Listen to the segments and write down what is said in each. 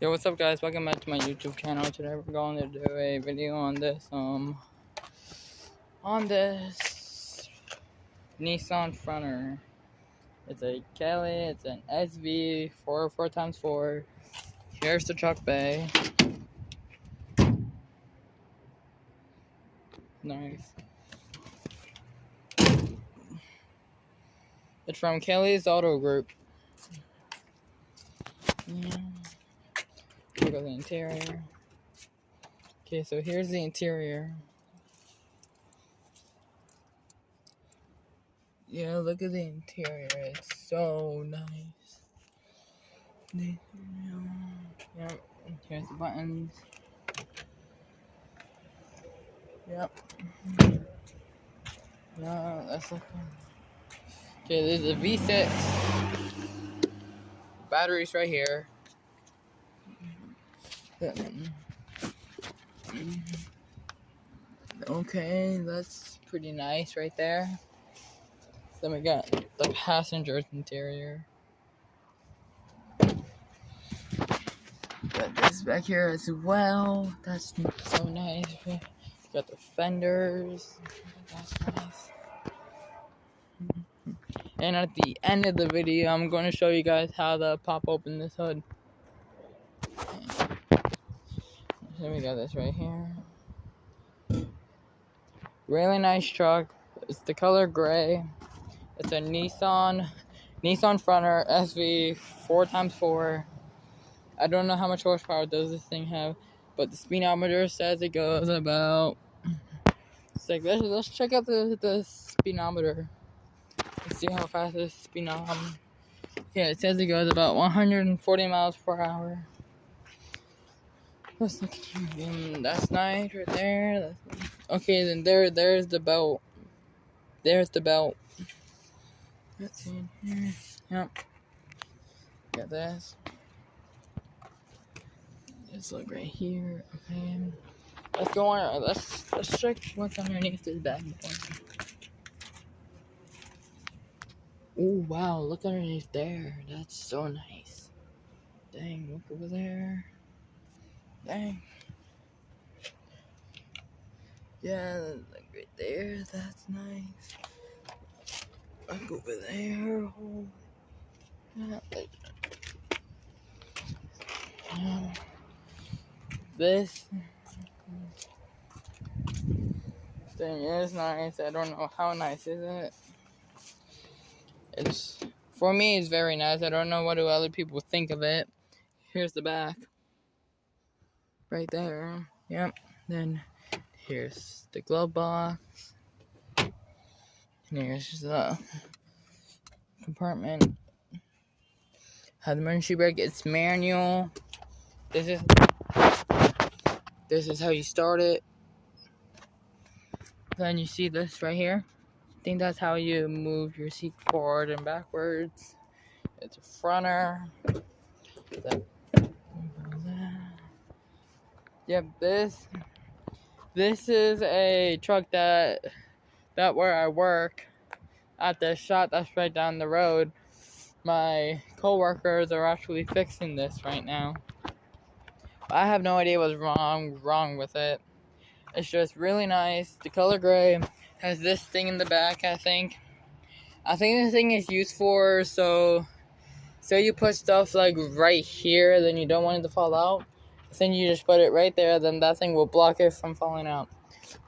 Yo, what's up, guys? Welcome back to my YouTube channel. Today we're going to do a video on this Nissan Fronter. It's a Kelly. It's an SV 4x4. Here's the truck bay. Nice. It's from Kelly's Auto Group. Yeah. Look at the interior. Okay, so here's the interior. Yeah, look at the interior. It's so nice. Yep. Here's the buttons. Yep. No, that's okay. Okay, there's a V6. Batteries right here. Okay, that's pretty nice right there. Then we got the passenger's interior. Got this back here as well. That's so nice. Got the fenders. That's nice. And at the end of the video, I'm going to show you guys how to pop open this hood. So we got this right here. Really nice truck. It's the color gray. It's a Nissan Fronter SV 4x4. I don't know how much horsepower does this thing have, but the speedometer says it goes about. It's like let's check out the speedometer. Let's see how fast this speedometer. Yeah, it says it goes about 140 miles per hour. Let's look at that's nice right there. Okay, then there's the belt. There's the belt. Let's see in here. Yep. Got this. Just look right here. Okay. Let's go on. Let's check what's underneath this bag. Oh wow! Look underneath there. That's so nice. Dang! Look over there. Dang. Yeah, like right there. That's nice. Look over there. Oh. Yeah. This thing is nice. I don't know how nice is it. It's for me. It's very nice. I don't know what do other people think of it. Here's the back. Right there. Yep. Then here's the glove box. And here's the compartment. Has the emergency brake. It's manual. This is how you start it. Then you see this right here. I think that's how you move your seat forward and backwards. It's a fronter. Yep, this is a truck that where I work at the shop that's right down the road. My co-workers are actually fixing this right now. I have no idea what's wrong with it. It's just really nice. The color gray has this thing in the back, I think. I think this thing is used for so you put stuff like right here, then you don't want it to fall out. Then you just put it right there, then that thing will block it from falling out.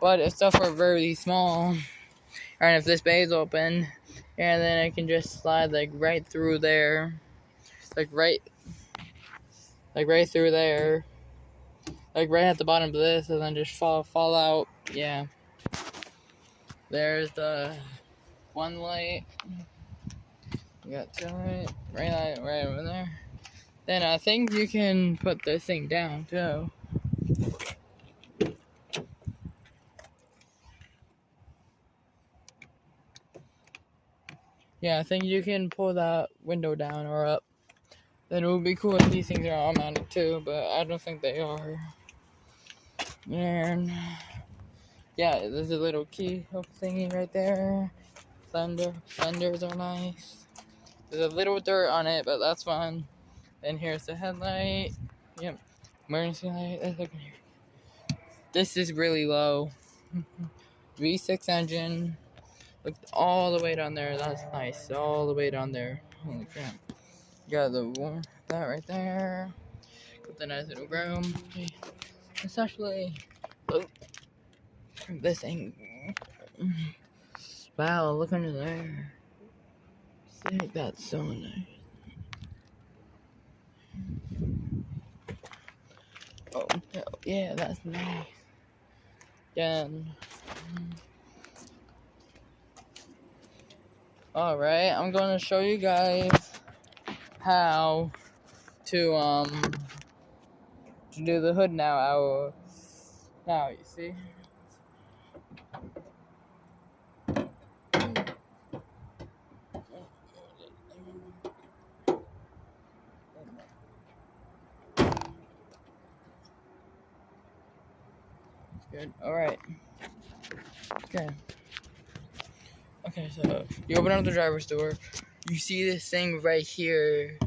But if stuff are very small, and if this bay is open, and then it can just slide like right through there, like right through there, like right at the bottom of this, and then just fall out. Yeah. There's the one light. You got two light, right over there. Then I think you can put this thing down too. Yeah, I think you can pull that window down or up. Then it would be cool if these things are all mounted too, but I don't think they are. And yeah, there's a little key hook thingy right there. Fenders are nice. There's a little dirt on it, but that's fine. Then here's the headlight. Yep. Emergency light. Let's look in here. This is really low. V6 engine. Look all the way down there. That's nice. All the way down there. Holy crap. Got that right there. Got the nice little room. It's actually this thing. Wow, look under there. See, that's so nice. Oh, yeah, that's nice. Again. Alright, I'm gonna show you guys how to do the hood now. Now, you see? Good. Alright. Okay, so you open up the driver's door. You see this thing right here.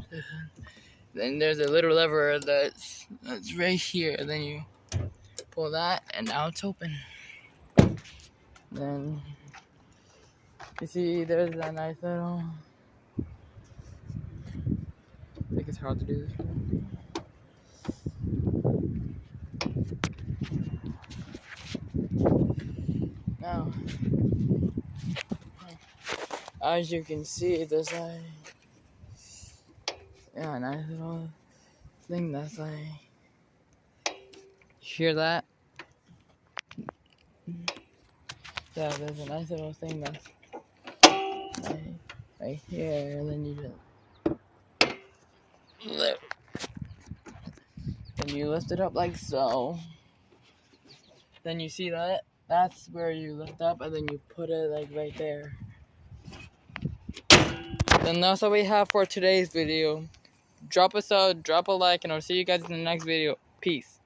Then there's a little lever that's right here. And then you pull that, and now it's open. Then you see there's that nice little. I think it's hard to do this. Now, as you can see, there's like, yeah, a nice little thing that's like, hear that? Yeah, there's a nice little thing that's like, right here, and then you lift it up like so. Then you see that? That's where you lift up, and then you put it like right there. Then that's all we have for today's video. Drop us a like, and I'll see you guys in the next video. Peace.